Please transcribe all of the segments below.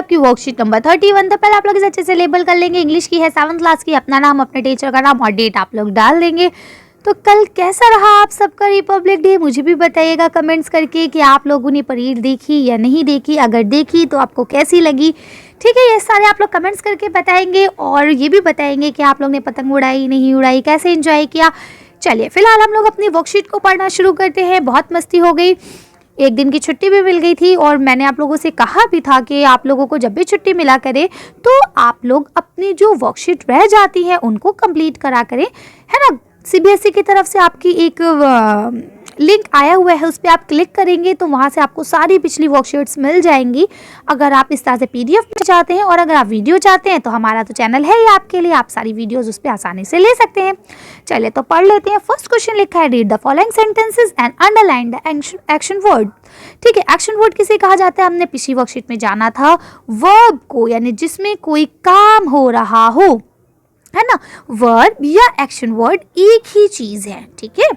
आपकी worksheet number 31। तो पहले आप लोग इसे अच्छे से लेबल कर लेंगे। इंग्लिश की है, 7th क्लास की। अपना नाम, अपने टीचर का नाम और डेट आप लोग डाल देंगे। तो कल कैसा रहा आप सबका रिपब्लिक डे, मुझे भी बताइएगा कमेंट्स करके कि आप लोगों ने परेड देखी या नहीं देखी। अगर देखी तो आपको कैसी लगी, ठीक है, ये सारे आप लोग कमेंट्स करके बताएंगे। और ये भी बताएंगे कि आप लोग ने पतंग उड़ाई नहीं उड़ाई, कैसे एंजॉय किया। चलिए फिलहाल हम लोग अपनी वर्कशीट को पढ़ना शुरू करते हैं। बहुत मस्ती हो गई, एक दिन की छुट्टी भी मिल गई थी और मैंने आप लोगों से कहा भी था कि आप लोगों को जब भी छुट्टी मिला करे तो आप लोग अपनी जो वर्कशीट रह जाती है उनको कंप्लीट करा करें, है ना। सीबीएसई की तरफ से आपकी एक लिंक आया हुआ है, उस पर आप क्लिक करेंगे तो वहाँ से आपको सारी पिछली वर्कशीट्स मिल जाएंगी। अगर आप इस तरह से पीडीएफ में चाहते हैं और अगर आप वीडियो चाहते हैं तो हमारा तो चैनल है ही आपके लिए, आप सारी वीडियोस उस पर आसानी से ले सकते हैं। चलिए तो पढ़ लेते हैं। फर्स्ट क्वेश्चन लिखा है, read the following sentences and underline the action word. ठीक है, एक्शन वर्ड किसे कहा जाता है, हमने पिछली वर्कशीट में जाना था। वर्ब को, यानी जिसमें कोई काम हो रहा हो, है ना। वर्ब या एक्शन वर्ड एक ही चीज है, ठीक है।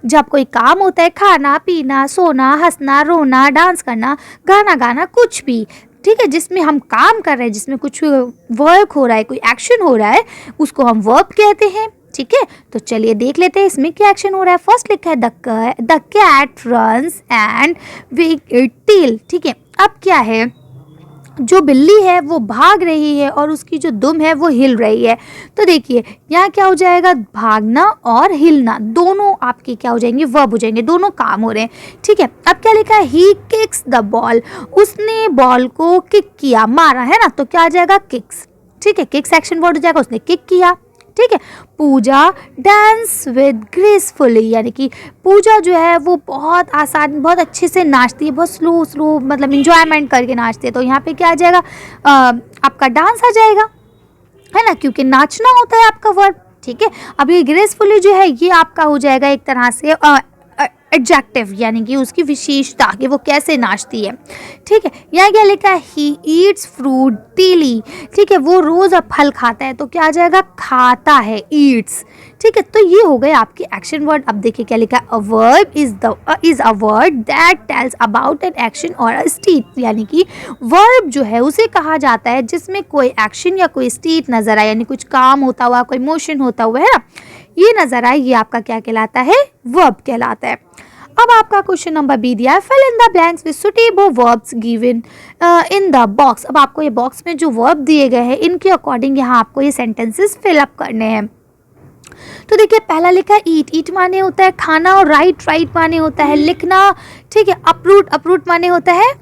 जब कोई काम होता है, खाना पीना, सोना, हंसना, रोना, डांस करना, गाना गाना, कुछ भी, ठीक है, जिसमें हम काम कर रहे हैं, जिसमें कुछ वर्क हो रहा है, कोई एक्शन हो रहा है, उसको हम वर्ब कहते हैं, ठीक है। तो चलिए देख लेते हैं इसमें क्या एक्शन हो रहा है। फर्स्ट लिखा है the cat runs and wag its tail. ठीक है, अब क्या है, जो बिल्ली है वो भाग रही है और उसकी जो दुम है वो हिल रही है। तो देखिए यहाँ क्या हो जाएगा, भागना और हिलना दोनों आपके क्या हो जाएंगे, वर्ब हो जाएंगे, दोनों काम हो रहे हैं, ठीक है। अब क्या लिखा है, ही किक्स द बॉल, उसने बॉल को किक किया, मारा, है ना। तो क्या आ जाएगा, किक्स, ठीक है, किक्स एक्शन वर्ड हो जाएगा, उसने किक किया, ठीक है। पूजा डांस विद ग्रेसफुली, यानी कि पूजा जो है वो बहुत आसान, बहुत अच्छे से नाचती है, बहुत स्लो मतलब इंजॉयमेंट करके नाचती है। तो यहाँ पे क्या आ जाएगा, आपका डांस आ जाएगा, है ना, क्योंकि नाचना होता है आपका वर्ब, ठीक है। अब ये ग्रेसफुली जो है ये आपका हो जाएगा एक तरह से एडजेक्टिव, यानी कि उसकी विशेषता कि वो कैसे नाचती है, ठीक है। यहाँ क्या लिखा है, ही ईट्स फ्रूट डेली, ठीक है, वो रोज अब फल खाता है। तो क्या आ जाएगा, खाता है, ईट्स, ठीक है। तो ये हो गए आपके एक्शन वर्ड। अब देखिए क्या लिखा है, a verb is a word that tells about an action और अ स्टेट, यानी कि वर्ब जो है उसे कहा जाता है जिसमें कोई एक्शन या कोई स्टेट नजर आए, यानी कुछ काम होता हुआ, कोई मोशन होता हुआ, है ना, ये नजर आए, ये आपका क्या कहलाता है, वर्ब कहलाता है। अब आपका क्वेश्चन नंबर बी दिया है, fill in the blanks with suitable verbs given in the box. अब आपको ये बॉक्स में जो वर्ब दिए गए हैं इनके अकॉर्डिंग यहाँ आपको ये सेंटेंसेस फिल अप करने हैं। तो देखिए पहला लिखा है ईट, ईट माने होता है खाना, और राइट, राइट माने होता है लिखना, ठीक है। अपरूट, अपरूट माने होता है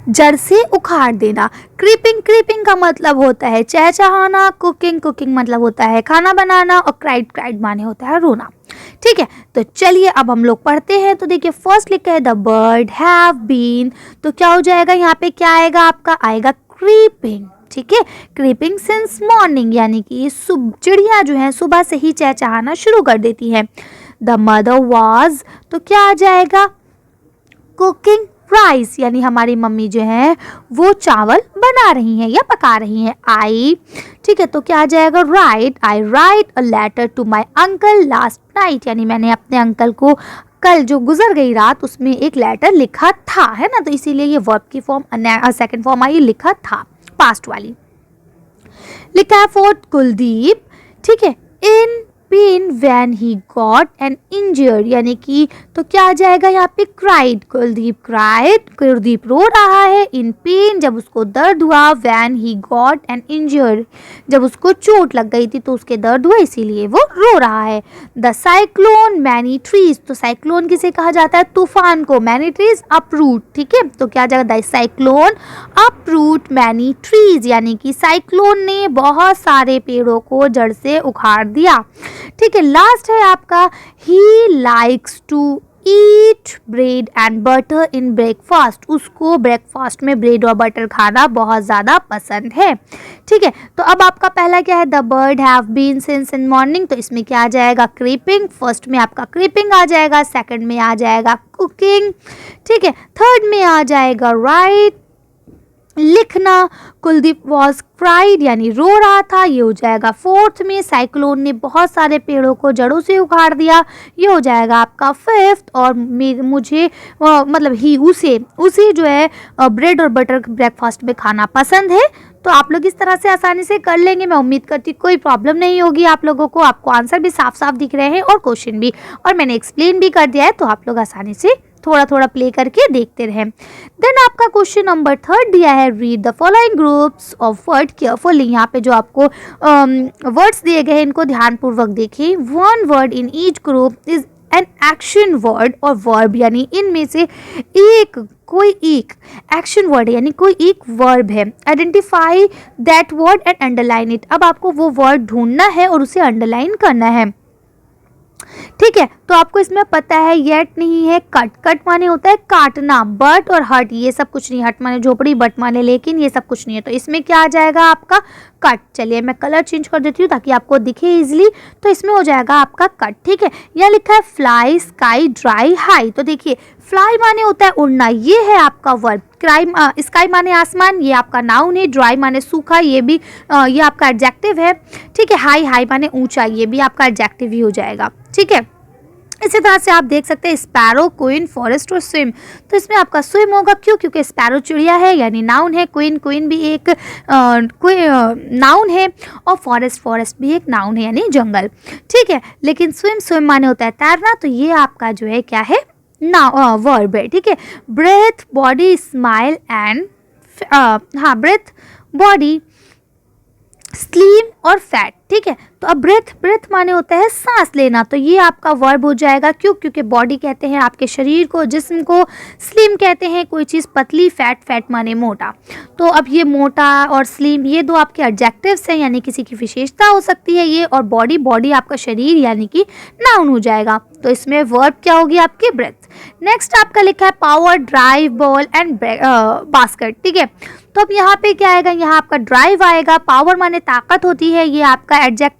जड़ से उखाड़ देना। क्रीपिंग, क्रीपिंग का मतलब होता है चहचहाना। कुकिंग, कुकिंग मतलब होता है खाना बनाना। और क्राइड, क्राइड माने होता है रोना, ठीक है। तो चलिए अब हम लोग पढ़ते हैं। तो देखिए फर्स्ट लिखा है द बर्ड हैव बीन, तो क्या हो जाएगा, यहाँ पे क्या आएगा, आपका आएगा क्रीपिंग, ठीक है। क्रीपिंग सिंस मॉर्निंग, यानी कि चिड़िया जो है सुबह से ही चहचहाना शुरू कर देती है। द मदर वाज, तो क्या आ जाएगा, कुकिंग राइस, यानी हमारी मम्मी जो है वो चावल बना रही हैं या पका रही हैं। आई, ठीक है, तो क्या आ जाएगा, right, I write a letter to my uncle last night, यानी मैंने अपने अंकल को कल जो गुजर गई रात उसमें एक लेटर लिखा था, है ना। तो इसीलिए ये वर्ब की फॉर्म सेकंड फॉर्म आई, लिखा था, पास्ट वाली। लिखा है फोर्थ कुलदीप, ठीक है, इन pen when he got an injured, यानी कि तो क्या आ जाएगा यहाँ पे, क्राइड, कुलदीप क्राइड, कुलदीप रो रहा है, इन पेन जब उसको दर्द हुआ, when he got an injured जब उसको चोट लग गई थी तो उसके दर्द हुआ इसीलिए वो रो रहा है। द साइक्लोन मैनी ट्रीज, तो साइक्लोन किसे कहा जाता है, तूफान को, मैनी ट्रीज अपरूट, ठीक है। तो क्या आ जाएगा, the cyclone uproot many trees, यानी कि साइक्लोन ने बहुत सारे पेड़ों को जड़ से उखाड़ दिया, ठीक है। लास्ट है आपका, he likes to eat bread and butter in breakfast, उसको ब्रेकफास्ट में ब्रेड और बटर खाना बहुत ज़्यादा पसंद है, ठीक है। तो अब आपका पहला क्या है, the bird have been since in morning, तो इसमें क्या आ जाएगा, क्रीपिंग, फर्स्ट में आपका क्रीपिंग आ जाएगा, सेकंड में आ जाएगा कुकिंग, ठीक है, थर्ड में आ जाएगा राइट, लिखना, कुलदीप वॉज क्राइड यानी रो रहा था, ये हो जाएगा फोर्थ में। साइक्लोन ने बहुत सारे पेड़ों को जड़ों से उखाड़ दिया, ये हो जाएगा आपका फिफ्थ। और मुझे मतलब ही उसे जो है ब्रेड और बटर ब्रेकफास्ट में खाना पसंद है। तो आप लोग इस तरह से आसानी से कर लेंगे। मैं उम्मीद करती कोई प्रॉब्लम नहीं होगी आप लोगों को। आपको आंसर भी साफ साफ दिख रहे हैं और क्वेश्चन भी, और मैंने एक्सप्लेन भी कर दिया है, तो आप लोग आसानी से थोड़ा थोड़ा प्ले करके देखते रहें। देन आपका क्वेश्चन नंबर थर्ड दिया है, read the following groups of word carefully. यहाँ पे जो आपको वर्ड्स दिए गए हैं इनको ध्यानपूर्वक देखिए। One word in each group is an action word और वर्ब, यानी इनमें से कोई एक एक्शन वर्ड है, यानी कोई एक वर्ब है। Identify that word and underline it. अब आपको वो वर्ड ढूंढना है और उसे अंडरलाइन करना है, ठीक है। तो आपको इसमें पता है येट नहीं है, कट, कट माने होता है काटना, बट और हट ये सब कुछ नहीं, हट माने झोपड़ी, बट माने लेकिन, ये सब कुछ नहीं है। तो इसमें क्या आ जाएगा आपका कट। चलिए मैं कलर चेंज कर देती हूँ ताकि आपको दिखे इजीली। तो इसमें हो जाएगा आपका कट, ठीक है। यहाँ लिखा है फ्लाई, स्काई, ड्राई, हाई। तो देखिए फ्लाई माने होता है उड़ना, ये है आपका वर्ब। स्काई माने आसमान, ये आपका नाउन है। ड्राई माने सूखा, ये आपका एडजेक्टिव है, ठीक है। हाई, हाई माने ऊंचा, ये भी आपका एडजेक्टिव ही हो जाएगा, ठीक है। इसी तरह से आप देख सकते हैं स्पैरो, क्वीन, फॉरेस्ट और स्विम। तो इसमें आपका स्विम होगा, क्यों? क्योंकि स्पैरो चिड़िया है यानी नाउन है, क्वीन भी एक नाउन है, और फॉरेस्ट भी एक नाउन है यानी जंगल, ठीक है। लेकिन स्विम माने होता है तैरना, तो ये आपका जो है क्या है, वर्ब है, ठीक है। Breath, body, smile and breath, body, slim और फैट, ठीक है। तो अब ब्रेथ माने होता है सांस लेना, तो ये आपका वर्ब हो जाएगा। क्यों? क्योंकि बॉडी कहते हैं आपके शरीर को, जिस्म को, स्लिम कहते हैं कोई चीज़ पतली, फैट माने मोटा। तो अब ये मोटा और स्लिम ये दो आपके एडजेक्टिव्स हैं, यानी किसी की विशेषता हो सकती है ये, और बॉडी आपका शरीर यानी कि नाउन हो जाएगा। तो इसमें वर्ब क्या होगी आपकी? ब्रेथ। नेक्स्ट आपका लिखा है power, drive, ball and basket, ठीक है। तो अब यहाँ पे क्या आएगा? यहाँ आपका ड्राइव आएगा। पावर माने ताकत होती है, ये आपका एडजेक्टिव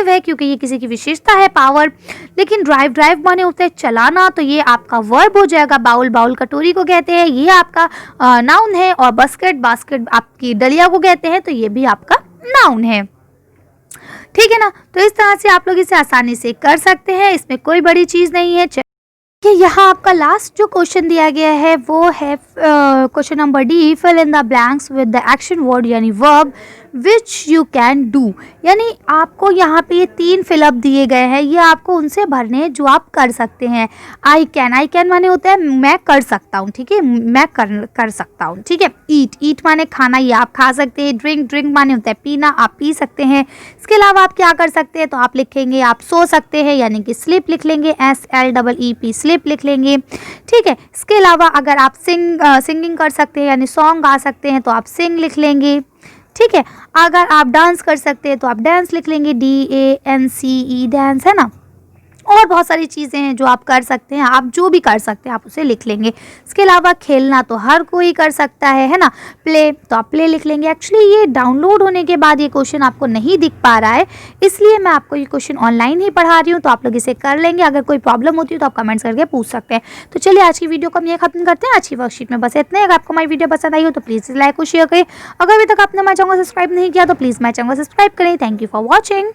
है क्योंकि ये किसी की विशेषता है पावर। लेकिन ड्राइव माने होता है चलाना, तो ये आपका वर्ब हो जाएगा। बाउल कटोरी को कहते हैं, ये आपका नाउन है। और बास्केट आपकी डलिया को कहते हैं, तो ये भी आपका नाउन है, ठीक है ना। तो इस तरह से आप लोग इसे आसानी से कर सकते हैं, इसमें कोई बड़ी चीज़ नहीं है। कि यहाँ आपका लास्ट जो क्वेश्चन दिया गया है वो है question number D, fill in the blanks with the action word यानी verb which you can do. यानी आपको यहाँ पे ये 3 फिलअप दिए गए हैं, ये आपको उनसे भरने हैं जो आप कर सकते हैं। आई कैन माने होता है मैं कर सकता हूँ, ठीक है, मैं कर सकता हूँ, ठीक है। ईट माने खाना, ये आप खा सकते हैं। ड्रिंक माने होता है पीना, आप पी सकते हैं। इसके अलावा आप क्या कर सकते हैं? तो आप लिखेंगे आप सो सकते हैं, यानी कि स्लीप लिख लेंगे, SLEEP स्लीप लिख लेंगे, ठीक है। इसके अलावा अगर आप सिंगिंग कर सकते हैं यानी सॉन्ग गा सकते हैं, तो आप सिंग लिख लेंगे, ठीक है। अगर आप डांस कर सकते हैं तो आप डांस लिख लेंगे, DANCE डांस, है ना। और बहुत सारी चीज़ें हैं जो आप कर सकते हैं, आप जो भी कर सकते हैं आप उसे लिख लेंगे। इसके अलावा खेलना तो हर कोई कर सकता है ना। प्ले तो आप प्ले लिख लेंगे। एक्चुअली ये डाउनलोड होने के बाद ये क्वेश्चन आपको नहीं दिख पा रहा है, इसलिए मैं आपको ये क्वेश्चन ऑनलाइन ही पढ़ा रही हूँ, तो आप लोग इसे कर लेंगे। अगर कोई प्रॉब्लम होती है तो आप कमेंट्स करके पूछ सकते हैं। तो चलिए आज की वीडियो को हम ये खत्म करते हैं। आज की वर्कशीट में बस इतने। अगर आपको हमारी वीडियो पसंद आई हो तो प्लीज़ लाइक और शेयर करें। अगर अभी तक आपने हमारे चैनल को सब्सक्राइब नहीं किया तो प्लीज़ हमारे चैनल को सब्सक्राइब करें। Thank you for watching.